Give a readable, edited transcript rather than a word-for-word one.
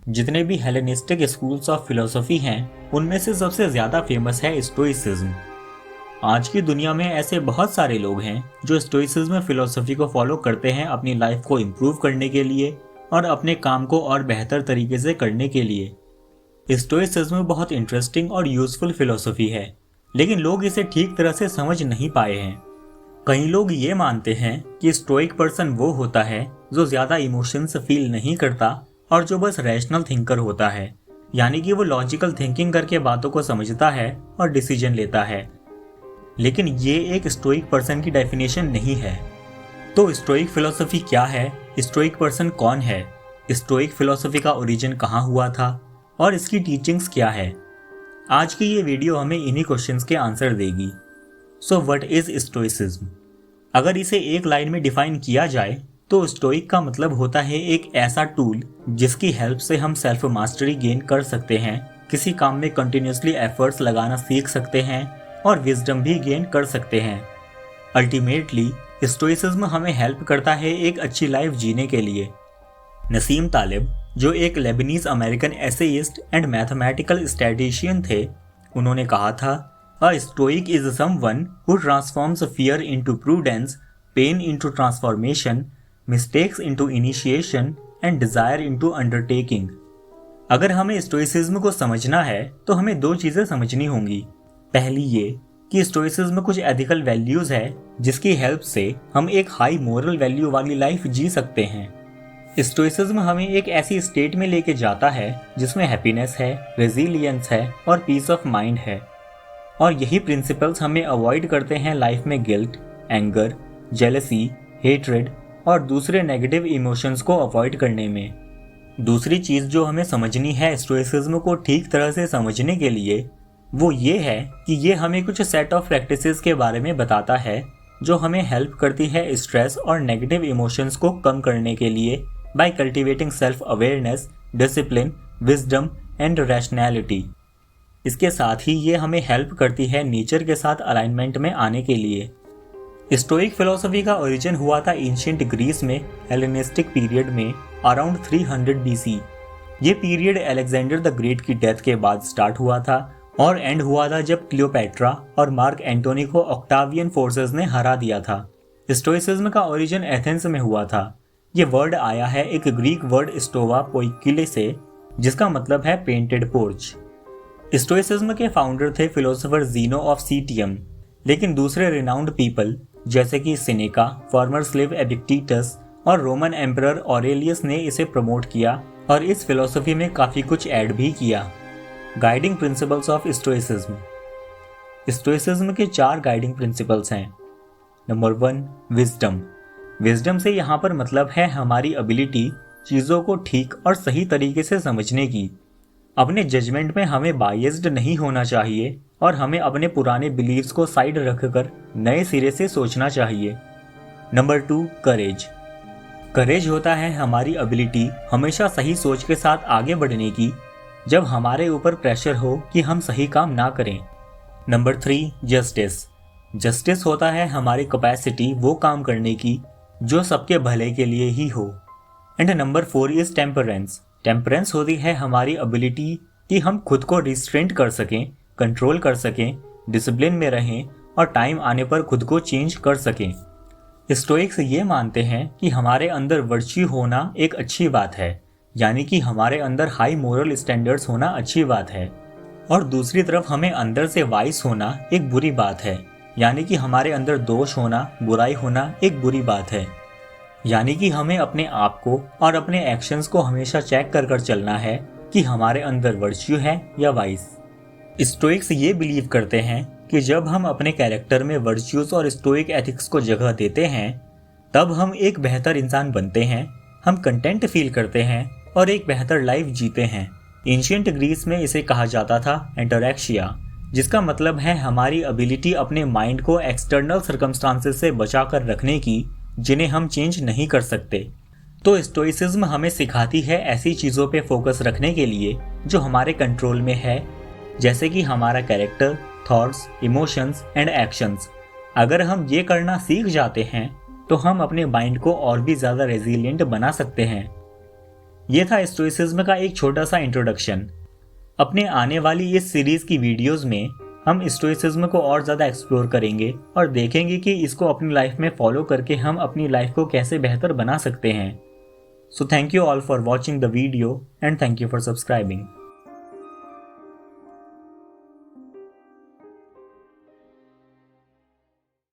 जितने भी Hellenistic schools of philosophy हैं, उनमें से सबसे ज़्यादा फेमस है स्टोइसिज्म। आज की दुनिया में ऐसे बहुत सारे लोग हैं जो स्टोइसिज्म फिलोसफी को फॉलो करते हैं अपनी लाइफ को इम्प्रूव करने के लिए और अपने काम को और बेहतर तरीके से करने के लिए। स्टोइसिज्म बहुत इंटरेस्टिंग और यूजफुल फिलोसफी है, लेकिन लोग इसे ठीक तरह से समझ नहीं पाए हैं। कई लोग ये मानते हैं कि स्टोइक पर्सन वो होता है जो ज़्यादा इमोशंस फील नहीं करता और जो बस रैशनल थिंकर होता है, यानी कि वो लॉजिकल थिंकिंग करके बातों को समझता है और डिसीजन लेता है। लेकिन ये एक स्टोइक पर्सन की डेफिनेशन नहीं है। तो स्टोइक फिलोसफी क्या है? स्टोइक पर्सन कौन है? स्टोइक फिलोसफी का ओरिजिन कहाँ हुआ था और इसकी टीचिंग्स क्या है? आज की ये वीडियो हमें इन्हीं क्वेश्चंस के आंसर देगी। So what is stoicism? अगर इसे एक लाइन में डिफाइन किया जाए तो स्टोइक का मतलब होता है एक ऐसा टूल जिसकी हेल्प से हम सेल्फ मास्टरी गेन कर सकते हैं, किसी काम में कंटिन्यूसली एफर्ट्स लगाना सीख सकते हैं और विजडम भी गेन कर सकते हैं। अल्टीमेटली स्टोइसिज्म हमें हेल्प करता है एक अच्छी लाइफ जीने के लिए। नसीम तालिब, जो एक Lebanese American essayist and mathematical statistician थे, उन्होंने कहा था, a stoic is someone who transforms fear into prudence, pain into transformation, mistakes into initiation and desire into undertaking. अगर हमें स्टोइसिज्म को समझना है तो हमें दो चीज़ें समझनी होंगी। पहली ये कि स्टोइसिज्म कुछ एथिकल वैल्यूज़ है जिसकी हेल्प से हम एक हाई मोरल वैल्यू वाली लाइफ जी सकते हैं। स्टोइसिज्म हमें एक ऐसी स्टेट में लेके जाता है जिसमें हैप्पीनेस है, रेजिलियंस है और पीस ऑफ माइंड है। और यही प्रिंसिपल्स हमें अवॉइड करते हैं लाइफ में गिल्ट, एंगर, जेलसी, हेट्रेड और दूसरे नेगेटिव इमोशंस को अवॉइड करने में। दूसरी चीज़ जो हमें समझनी है स्टोइसिज्म को ठीक तरह से समझने के लिए, वो ये है कि ये हमें कुछ सेट ऑफ प्रैक्टिसेस के बारे में बताता है जो हमें हेल्प करती है स्ट्रेस और नेगेटिव इमोशंस को कम करने के लिए by cultivating self awareness, discipline, wisdom and rationality. इसके साथ ही ये हमें हेल्प करती है नेचर के साथ अलाइनमेंट में आने के लिए। स्टोइक फिलोसफी का ओरिजिन हुआ था एंशिएंट ग्रीस में हेलेनिस्टिक पीरियड में अराउंड 300 BC। ये पीरियड अलेक्जेंडर द ग्रेट की डेथ के बाद स्टार्ट हुआ था और एंड हुआ था जब क्लियोपेट्रा और मार्क एंटोनी को ऑक्टावियन फोर्सेस ने हरा दिया था। स्टोइसिज्म का ओरिजिन एथेंस में हुआ था। ये वर्ड आया है एक ग्रीक वर्ड स्टोवा पोइकिले से, जिसका मतलब है पेंटेड पोर्च। स्टोइसिज्म के फाउंडर थे फिलोसोफर ज़ीनो ऑफ सीटियम, लेकिन दूसरे रिनाउंड पीपल जैसे कि सिनेका, फॉर्मर स्लेव एपिक्टेटस और रोमन एम्परर ऑरेलियस ने इसे प्रमोट किया और इस फिलोसफी में काफ़ी कुछ ऐड भी किया। Guiding principles of stoicism. Stoicism के 4 गाइडिंग प्रिंसिपल्स हैं। Number 1, wisdom. विजडम से यहाँ पर मतलब है हमारी एबिलिटी चीज़ों को ठीक और सही तरीके से समझने की। अपने जजमेंट में हमें बायस्ड नहीं होना चाहिए और हमें अपने पुराने बिलीव्स को साइड रखकर नए सिरे से सोचना चाहिए। नंबर 2, करेज। करेज होता है हमारी एबिलिटी हमेशा सही सोच के साथ आगे बढ़ने की जब हमारे ऊपर प्रेशर हो कि हम सही काम ना करें। Number 3, justice. जस्टिस होता है हमारी कैपेसिटी वो काम करने की जो सबके भले के लिए ही हो। And number 4 is temperance. Temperance होती है हमारी एबिलिटी कि हम खुद को रिस्ट्रेंट कर सकें, कंट्रोल कर सकें, डिसिप्लिन में रहें और टाइम आने पर खुद को चेंज कर सकें। स्टोइक्स ये मानते हैं कि हमारे अंदर वर्च्यू होना एक अच्छी बात है, यानी कि हमारे अंदर हाई मोरल स्टैंडर्ड्स होना अच्छी बात है, और दूसरी तरफ हमें अंदर से वाइस होना एक बुरी बात है, यानी कि हमारे अंदर दोष होना, बुराई होना एक बुरी बात है। यानी कि हमें अपने आप को और अपने एक्शंस को हमेशा चेक कर चलना है कि हमारे अंदर वर्च्यू है या वाइस। स्टोइक्स ये बिलीव करते हैं कि जब हम अपने कैरेक्टर में वर्च्यूज और स्टोइक एथिक्स को जगह देते हैं तब हम एक बेहतर इंसान बनते हैं, हम कंटेंट फील करते हैं और एक बेहतर लाइफ जीते हैं। एंशिएंट ग्रीस में इसे कहा जाता था एंटोरेक्सिया, जिसका मतलब है हमारी एबिलिटी अपने माइंड को एक्सटर्नल सर्कमस्टांसेस से बचा कर रखने की जिन्हें हम चेंज नहीं कर सकते। तो स्टोइसिज्म हमें सिखाती है ऐसी चीज़ों पे फोकस रखने के लिए जो हमारे कंट्रोल में है, जैसे कि हमारा character, thoughts, emotions and actions. अगर हम ये करना सीख जाते हैं तो हम अपने माइंड को और भी ज़्यादा रेजिलिएंट बना सकते हैं। ये था स्टोइसिज्म का एक छोटा सा इंट्रोडक्शन। अपने आने वाली इस सीरीज की वीडियोस में हम स्टोइसिज्म को और ज़्यादा एक्सप्लोर करेंगे और देखेंगे कि इसको अपनी लाइफ में फॉलो करके हम अपनी लाइफ को कैसे बेहतर बना सकते हैं। So thank you all for watching the video and thank you for subscribing.